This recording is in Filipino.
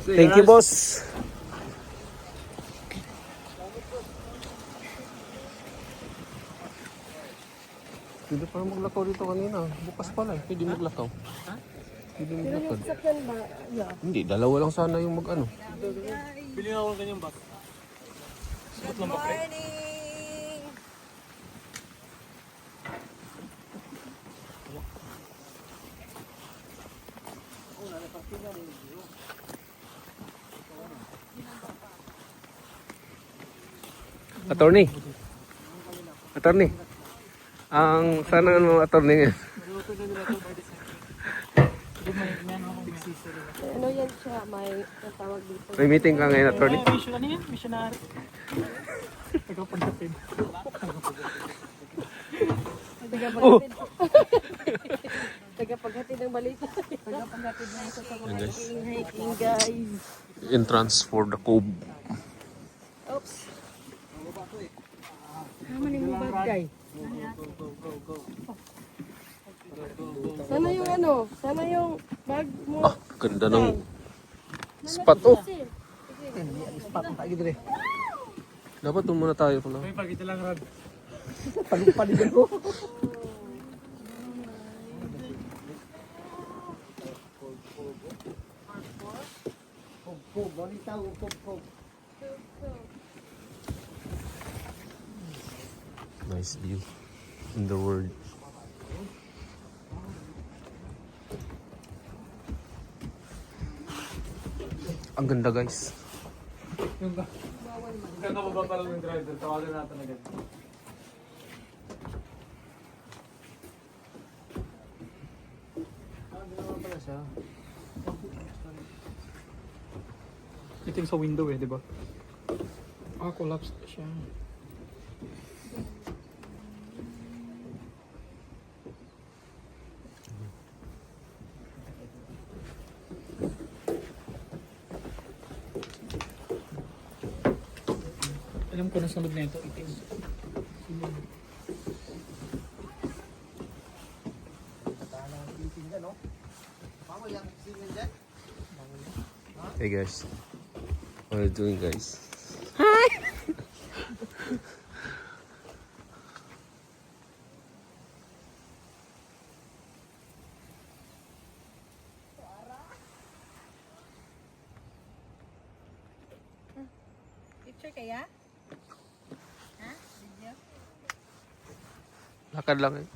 Thank you, boss. Pwede pa maglakaw dito kanina. Bukas pala eh. Pwede maglakaw. Ha? Pwede Pero maglakad. yung sakyan ba? Yeah. Hindi, dalawa lang sana yung mag-ano. Bili ako ng kanyang bus. Suot lang ba, pre? Attorney. Attorney. Ang sana ng attorney ngayon. Ano yan siya? May tawag dito. May meeting ka ngayon, attorney. Mission ano yan? Missionary. Tagapagdating. Tagapaghatid. Tagapaghatid ng balita. Tagapaghatid ng isa sa mga Yes. hiking guys. Entrance for the cove. Oops. Naman yung bagay. Sana yung ano? Sana yung bag mo. Ah, ganda ng spot oh. Spot ang tagi dire. Dapat doon muna tayo pala. May pagkita lang, Rod. Paligpaligan ko. Nice view in the world. Ang ganda guys. Yung kakababa pa lang ng driver, tawagan natin agad. Hindi naman pala siya. Ito yung sa window eh, di ba? Ah, collapse siya. Alam ko na sunod na ito, itim. Hey guys. What are you doing guys? Picture kaya? Ha? Video? Lakad lang eh.